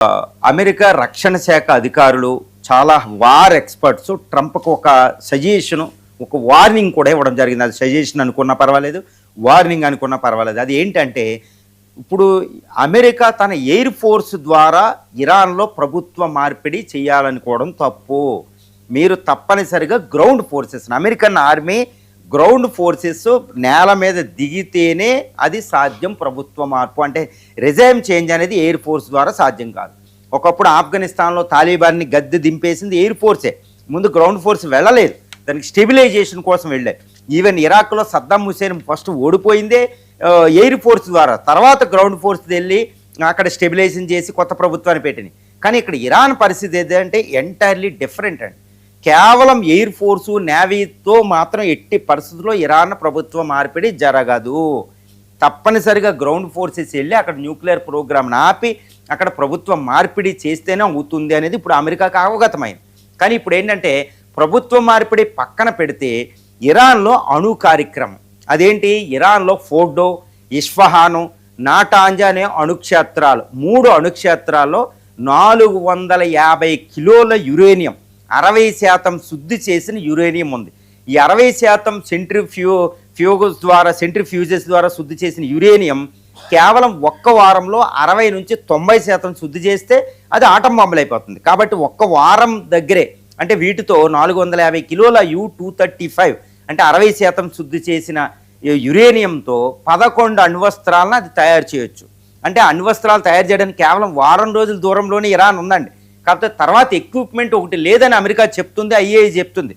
America రక్షణ శాఖ అధికారులు చాలా వార్ ఎక్స్పర్ట్స్ ట్రంప్కు ఒక సజెషన్, ఒక వార్నింగ్ కూడా ఇవ్వడం జరిగింది. అది సజెషన్ అనుకున్నా పర్వాలేదు, వార్నింగ్ అనుకున్నా పర్వాలేదు. అది ఏంటంటే, ఇప్పుడు అమెరికా తన ఎయిర్ ఫోర్స్ ద్వారా ఇరాన్లో ప్రభుత్వ మార్పిడి చేయాలనుకోవడం తప్పు. మీరు తప్పనిసరిగా ground forces, American army ground forces నేల మీద దిగితేనే అది సాధ్యం. ప్రభుత్వ మార్పు అంటే రిజైమ్ చేంజ్ అనేది ఎయిర్ ఫోర్స్ ద్వారా సాధ్యం కాదు. ఒకప్పుడు ఆఫ్ఘనిస్తాన్లో తాలిబాన్ని గద్దె దింపేసింది ఎయిర్ ఫోర్సే, ముందు గ్రౌండ్ ఫోర్స్ వెళ్ళలేదు, దానికి స్టెబిలైజేషన్ కోసం వెళ్ళాయి. ఈవెన్ ఇరాక్లో సద్దాం హుసేన్ ఫస్ట్ ఓడిపోయిందే ఎయిర్ ఫోర్స్ ద్వారా, తర్వాత గ్రౌండ్ ఫోర్స్ వెళ్ళి అక్కడ స్టెబిలైజేషన్ చేసి కొత్త ప్రభుత్వాన్ని పెట్టింది. కానీ ఇక్కడ ఇరాన్ పరిస్థితి ఏంటంటే ఎంటైర్లీ డిఫరెంట్ అండి. కేవలం ఎయిర్ ఫోర్సు నేవీతో మాత్రం ఎట్టి పరిస్థితుల్లో ఇరాన్ ప్రభుత్వ మార్పిడి జరగదు. తప్పనిసరిగా గ్రౌండ్ ఫోర్సెస్ వెళ్ళి అక్కడ న్యూక్లియర్ ప్రోగ్రామ్ని ఆపి అక్కడ ప్రభుత్వ మార్పిడి చేస్తేనే అవుతుంది అనేది ఇప్పుడు అమెరికాకు అవగతమైంది. కానీ ఇప్పుడు ఏంటంటే ప్రభుత్వ మార్పిడి పక్కన పెడితే ఇరాన్లో అణు కార్యక్రమం అదేంటి, ఇరాన్లో ఫోర్డో, ఇస్ఫహాను, నాటాంజా అనే అణుక్షేత్రాలు, 3 అణుక్షేత్రాల్లో 450 కిలోల యురేనియం, 60% శుద్ధి చేసిన యురేనియం ఉంది. ఈ 60% సెంట్రిఫ్యూజెస్ ద్వారా శుద్ధి చేసిన యురేనియం కేవలం ఒక్క వారంలో 60 నుంచి 90% శుద్ధి చేస్తే అది ఆటం బాంబులు అయిపోతుంది. కాబట్టి ఒక్క వారం దగ్గరే, అంటే వీటితో 450 కిలోల U-235 అంటే 60% శుద్ధి చేసిన యురేనియంతో 11 అణ్వస్త్రాలను అది తయారు చేయొచ్చు. అంటే అణ్వస్త్రాలు తయారు చేయడానికి కేవలం వారం రోజుల దూరంలోనే ఇరాన్ ఉందండి. కాకపోతే తర్వాత ఎక్విప్మెంట్ ఒకటి లేదని అమెరికా చెప్తుంది, ఐఏఈ చెప్తుంది.